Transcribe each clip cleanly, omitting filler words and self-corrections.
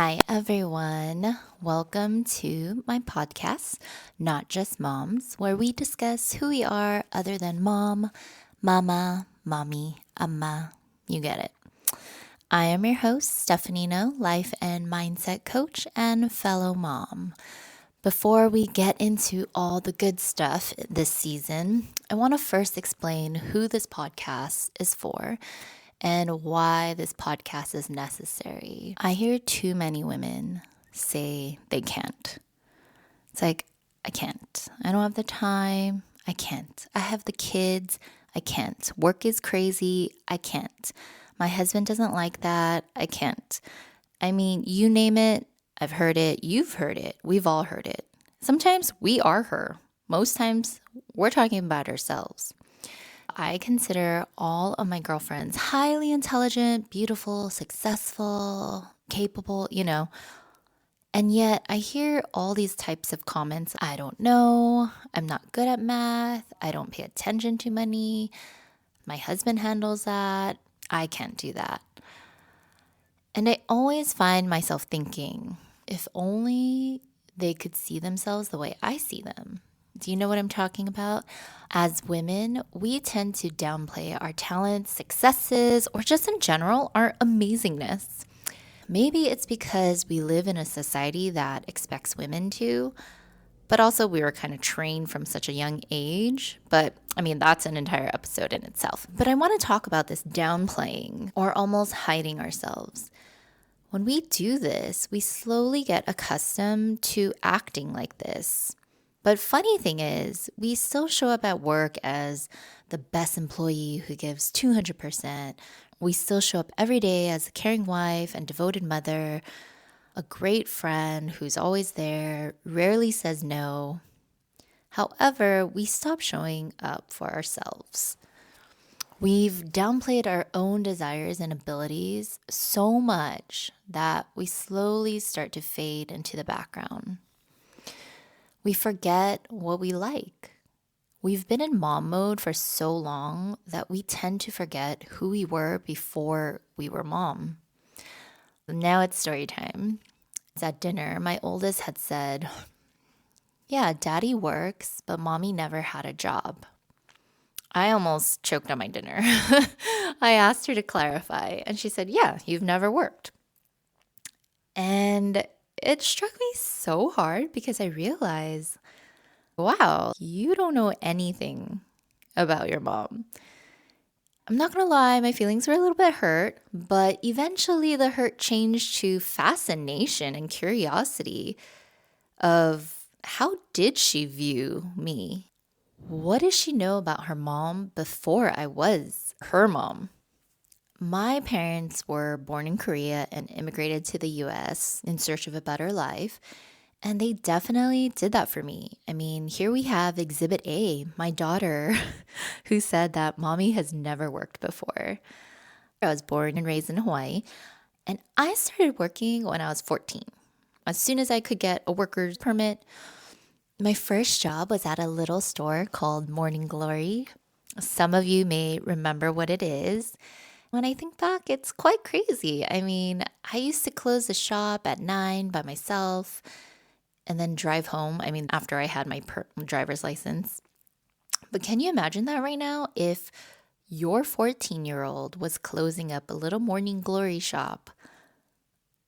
Hi, everyone. Welcome to my podcast, Not Just Moms, where we discuss who we are other than mom, mama, mommy, amma. You get it. I am your host, Stefanino, life and mindset coach and fellow mom. Before we get into all the good stuff this season, I want to first explain who this podcast is for and why this podcast is necessary. I hear too many women say they can't. It's like, I can't. I don't have the time. I can't. I have the kids. I can't. Work is crazy. I can't. My husband doesn't like that. I can't. I mean, you name it. I've heard it. You've heard it. We've all heard it. Sometimes we are her. Most times we're talking about ourselves. I consider all of my girlfriends highly intelligent, beautiful, successful, capable, and yet I hear all these types of comments. I don't know. I'm not good at math. I don't pay attention to money. My husband handles that. I can't do that. And I always find myself thinking, if only they could see themselves the way I see them. Do you know what I'm talking about? As women, we tend to downplay our talents, successes, or just in general, our amazingness. Maybe it's because we live in a society that expects women to, but also we were kind of trained from such a young age. But I mean, that's an entire episode in itself. But I want to talk about this downplaying or almost hiding ourselves. When we do this, we slowly get accustomed to acting like this. But funny thing is, we still show up at work as the best employee who gives 200%. We still show up every day as a caring wife and devoted mother, a great friend who's always there, rarely says no. However, we stop showing up for ourselves. We've downplayed our own desires and abilities so much that we slowly start to fade into the background. We forget what we like. We've been in mom mode for so long that we tend to forget who we were before we were mom. Now it's story time. At dinner, my oldest had said, "Yeah, daddy works, but mommy never had a job." I almost choked on my dinner. I asked her to clarify, and she said, "Yeah, you've never worked." And it struck me so hard because I realized, wow, you don't know anything about your mom. I'm not going to lie, my feelings were a little bit hurt, but eventually the hurt changed to fascination and curiosity of how did she view me? What does she know about her mom before I was her mom? My parents were born in Korea and immigrated to the US in search of a better life. And they definitely did that for me. I mean, here we have Exhibit A, my daughter, who said that mommy has never worked before. I was born and raised in Hawaii, and I started working when I was 14. As soon as I could get a worker's permit, my first job was at a little store called Morning Glory. Some of you may remember what it is. When I think back, it's quite crazy. I mean, I used to close the shop at 9 by myself and then drive home. I mean, after I had my driver's license. But can you imagine that right now? If your 14-year-old was closing up a little Morning Glory shop,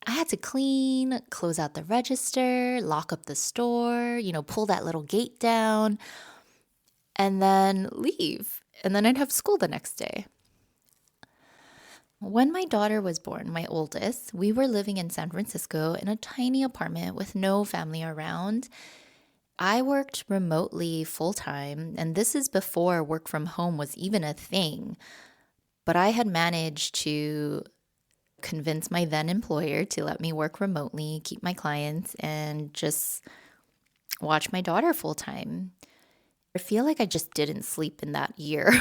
I had to clean, close out the register, lock up the store, pull that little gate down, and then leave. And then I'd have school the next day. When my daughter was born, my oldest, we were living in San Francisco in a tiny apartment with no family around. I worked remotely full-time, and this is before work from home was even a thing. But I had managed to convince my then employer to let me work remotely, keep my clients, and just watch my daughter full-time. I feel like I just didn't sleep in that year.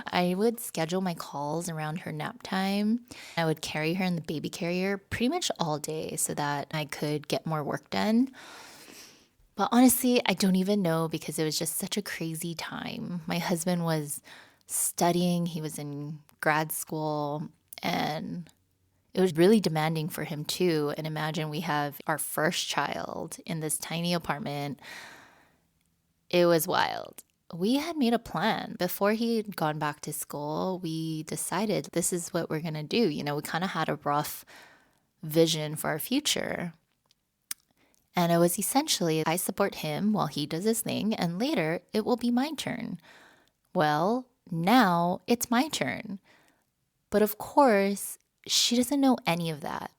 I would schedule my calls around her nap time. I would carry her in the baby carrier pretty much all day so that I could get more work done. But honestly, I don't even know because it was just such a crazy time. My husband was studying, he was in grad school, and It was really demanding for him too. And imagine we have our first child in this tiny apartment. It was wild. We had made a plan. Before he had gone back to school, we decided this is what we're going to do. We kind of had a rough vision for our future. And it was essentially, I support him while he does his thing, and later it will be my turn. Well, now it's my turn. But of course, she doesn't know any of that,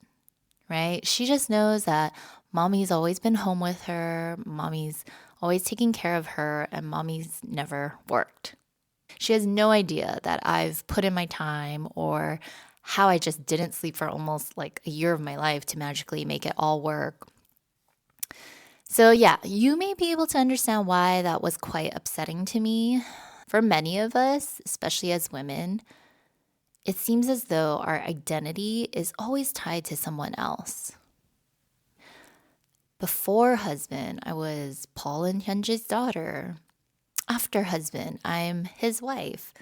right? She just knows that mommy's always been home with her, mommy's always taking care of her, and mommy's never worked. She has no idea that I've put in my time or how I just didn't sleep for almost like a year of my life to magically make it all work. So, yeah, you may be able to understand why that was quite upsetting to me. For many of us, especially as women, it seems as though our identity is always tied to someone else. Before husband, I was Paul and Hyunjae's daughter. After husband, I'm his wife.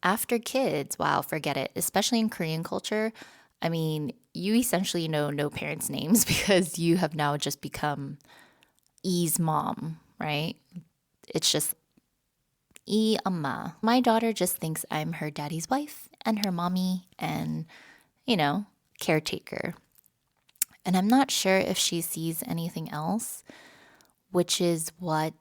After kids, wow, forget it. Especially in Korean culture, I mean, you essentially know no parents' names because you have now just become E's mom, right? It's just E amma. My daughter just thinks I'm her daddy's wife and her mommy and, caretaker. And I'm not sure if she sees anything else, which is what,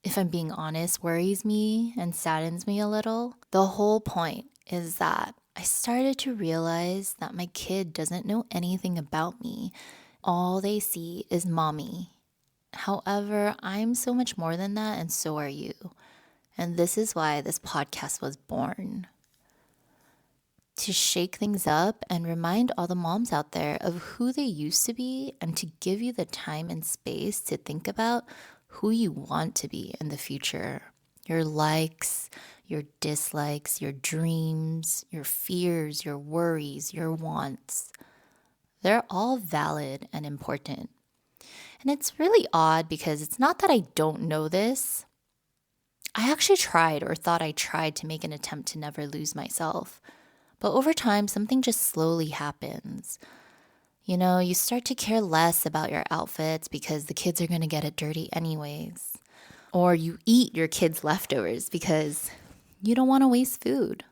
if I'm being honest, worries me and saddens me a little. The whole point is that I started to realize that my kid doesn't know anything about me. All they see is mommy. However, I'm so much more than that, and so are you. And this is why this podcast was born. To shake things up and remind all the moms out there of who they used to be, and to give you the time and space to think about who you want to be in the future. Your likes, your dislikes, your dreams, your fears, your worries, your wants. They're all valid and important. And it's really odd because it's not that I don't know this. I actually tried or thought I tried to make an attempt to never lose myself. But over time, something just slowly happens. You start to care less about your outfits because the kids are going to get it dirty anyways. Or you eat your kids' leftovers because you don't want to waste food.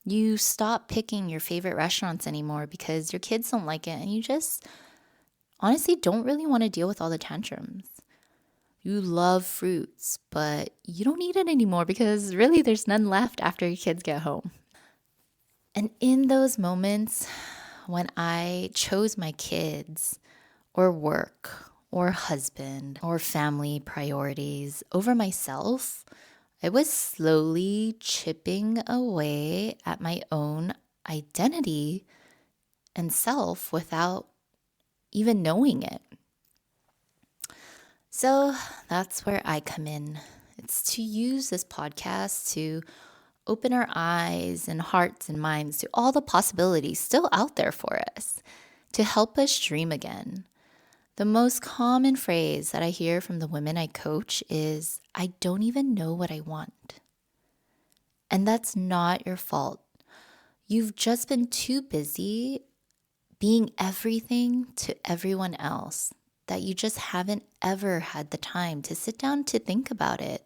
You stop picking your favorite restaurants anymore because your kids don't like it, and you just honestly don't really want to deal with all the tantrums. You love fruits, but you don't eat it anymore because really there's none left after your kids get home. And in those moments when I chose my kids or work or husband or family priorities over myself, I was slowly chipping away at my own identity and self without even knowing it. So that's where I come in. It's to use this podcast to open our eyes and hearts and minds to all the possibilities still out there for us, to help us dream again. The most common phrase that I hear from the women I coach is, I don't even know what I want. And that's not your fault. You've just been too busy being everything to everyone else that you just haven't ever had the time to sit down to think about it.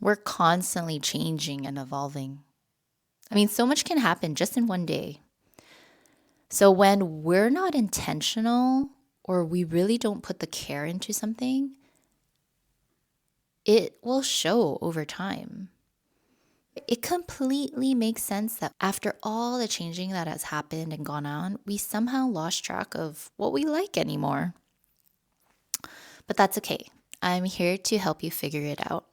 We're constantly changing and evolving. I mean, so much can happen just in one day. So when we're not intentional or we really don't put the care into something, it will show over time. It completely makes sense that after all the changing that has happened and gone on, we somehow lost track of what we like anymore. But that's okay. I'm here to help you figure it out.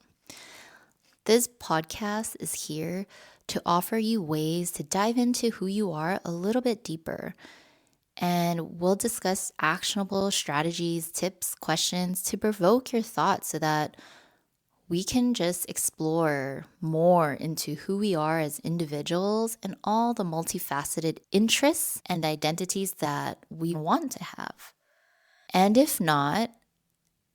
This podcast is here to offer you ways to dive into who you are a little bit deeper. And we'll discuss actionable strategies, tips, questions to provoke your thoughts so that we can just explore more into who we are as individuals and all the multifaceted interests and identities that we want to have. And if not,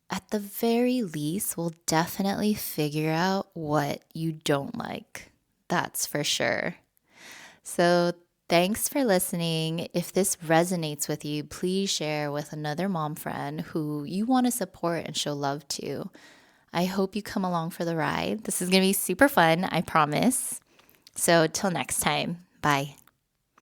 at the very least, we'll definitely figure out what you don't like. That's for sure. So Thanks for listening. If this resonates with you, please share with another mom friend who you want to support and show love to. I hope you come along for the ride. This is going to be super fun, I promise. So, till next time, bye.